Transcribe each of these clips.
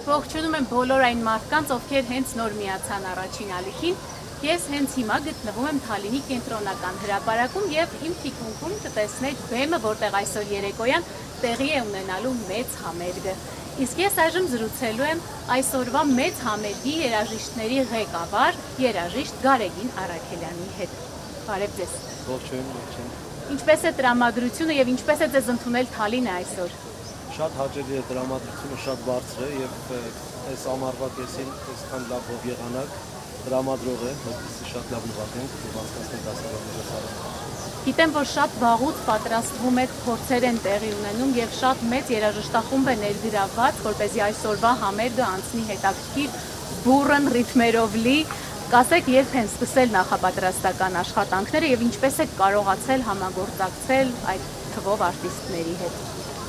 Ողջունում եմ բոլոր այն մարդկանց, ովքեր հենց նոր միացան առաջին ալիքին։ Ես հենց հիմա գտնվում եմ Թալինի կենտրոնական հրապարակում եւ իմ թիկունքում կտեսնեք բեմը, որտեղ այսօր երեկոյան տեղի է ունենալու մեծ համերգը։ Իսկ ես այժմ զրուցելու եմ այսօրվա մեծ համերգի երաժիշտների ղեկավար, երաժիշտ Գարեգին Առաքելյանի հետ։ Բարև ձեզ։ Ողջույն։ Ինչպես է տրամադրությունը եւ ինչպես է ձեզ ընդունել Թալինը այսօր։ Շատ հաճելի է, տրամադրությունը շատ բարձր է եւ այս ամառվա կեսին այսքան լավ ով եղանակ տրամադրող է, որպեսզի շատ լավ նվագենք եւ անցկացնենք դասավանդները սարանում։ Գիտեմ, որ շատ վաղուց պատրաստվում եք, փորձեր են տեղի ունենում եւ շատ մեծ երաժշտախումբ է ներգրավված, որպեսզի այսօրվա համերգը անցնի հետաքրքիր, բուռն ռիթմերով լի։ Կասեք, երբ են սկսել նախապատրաստական աշխատանքները եւ ինչպես եք կարողացել համագործակցել այդ թվով արտիստների հետ։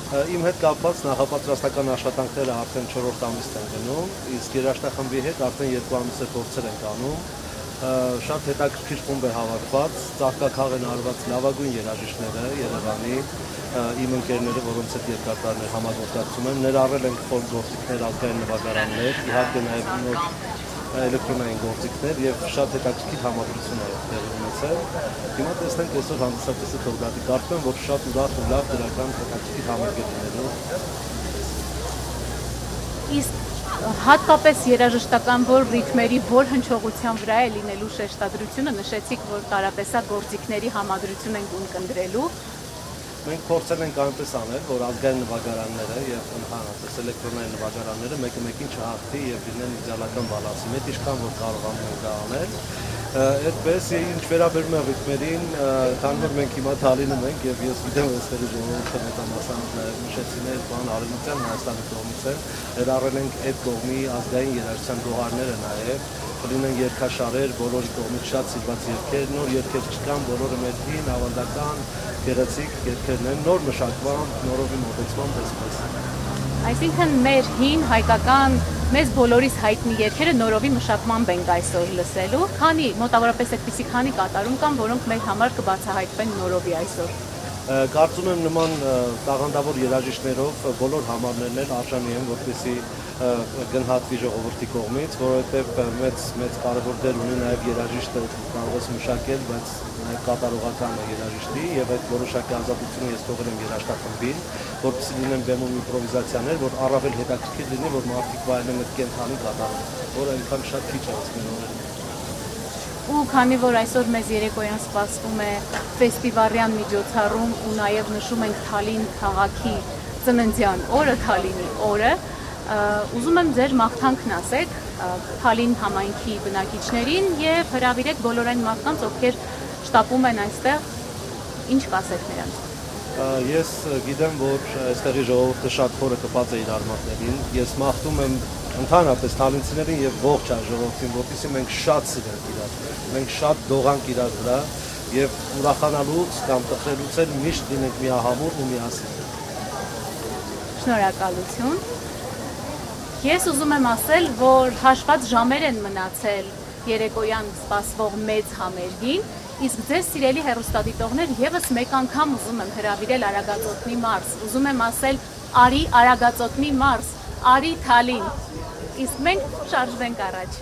Իմ հետ կապված նախապատրաստական աշխատանքները արդեն 4-րդ ամիսն են գնում, իսկ երաժշտախմբի հետ արդեն 2 ամիս է փորձեր ենք անում։ Շատ հետաքրքիր խումբ է հավաքված, ծաղկաքաղ են արված լավագույն երաժիշտները Երևանի, իմ ընկերները, որոնց հետ երկար տարիներ համագործակցում եմ, ներառել ենք ֆոլք գործիքներ, ազգային նվագարաններ, իհարկե նաև նոր էլեկտրոնային գործիքներ եւ շատ հետաքրքիր համադրություն է տեղի ունեցել։ Հիմա տեսնենք այսօր հանդիսատեսը թողնատի, կարծում եմ, որ շատ ուրախ ու լավ դրական հետաքրքիր համերգ է լինելու։ Իսկ հատկապես երաժշտական որ ռիթմերի, որ հնչողության վրա է լինելու շեշտադրությունը, նշեցիք, որ տարատեսակ գործիքների համադրություն են ունկնդրելու։ Մենք փորձել ենք այնպես անել, որ ազգային նվագարանները եւ ընդհանրապես էլեկտրոնային նվագարանները մեկը մեկին չհաղթի եւ լինեն իդեալական բալանսի մեջ, ինչքան որ կարողանում ենք դա անել։ Այդպես ինչ վերաբերում է ռիթմերին, քանի որ մենք հիմա Թալինում ենք եւ ես գիտեմ, որ այստեղի ժողովուրդը մեծամասամբ նաեւ Միշեցիներ, բան Արևմտյան Հայաստանի կողմից են, ներառել ենք այդ կողմի ազգային երաժշտության գոհարները նաեւ, կլինեն երգաշարեր, բոլորի կողմից շատ սիրված երգեր, նոր երգեր չկան, բոլորը մեր հին ավանդական գեղեցիկ երգերն են, նոր մշակման, նորովի մոտեցման տեսքով։ Այսինքն մեր հին հայկական մեզ բոլորիս հայտնի երգերը նորովի մշակմամբ ենք այսօր լսելու, քանի մոտավորապես այդպիսի քանի կատարում կան, որոնք մեր համար կբացահայտվեն նորովի այսօր։ Կարծում եմ նման տաղանդավոր երաժիշտներով բոլոր համարներն են արժանի են, որպեսզի գնահատվի ժողովրդի կողմից, որովհետև մեծ կարևոր դեր ունի նաև երաժիշտը կարող է մշակել, բայց նաև կատարողական է երաժիշտի եւ այդ որոշակի ազատությունը ես թողել եմ երաժշտախմբին, որպեսզի լինեն բեմում իմպրովիզացիաներ, որ առավել հետաքրքիր լինի, որ մարդիկ վայելեն այդ կենթանի կատարում, որը այնքան շատ քիչ է ասում։ Ու քանի որ այսօր մեզ երեկոյան սպասվում է ֆեստիվալյան միջոցառում ու նաև նշում ենք Թալին քաղաքի ծննդյան օրը, Թալինի օրը, ուզում եմ ձեր մաղթանքն ասեք Թալին համայնքի բնակիչներին եւ հրավիրեք բոլոր այն մարդկանց, ովքեր շտապում են այստեղ, ինչ կասեք նրանց։ Ես գիտեմ, որ այստեղի ժողովուրդը շատ խորը կպած է իր արմատներին, ես մաղթում եմ ընդհանրապես թալինցիներին եւ ողջ այս ժողովրդին, որպեսզի մենք շատ սիրենք իրար, մենք շատ դողանք իրար վրա եւ ուրախանալուց կամ տխրելուց էլ միշտ լինենք միահամուռ ու միասին։ Շնորհակալություն։ Ես ուզում եմ ասել, որ հաշված ժամեր են մնացել երեկոյան սպասվող մեծ համերգին, իսկ ձեզ սիրելի հեռուստադիտողներ եւս մեկ անգամ ուզում եմ հրավիրել Արագածոտնի մարզ, ուզում եմ ասել արի Արագածոտնի մարզ, արի Թալին, իսկ մենք շարժվենք առաջ։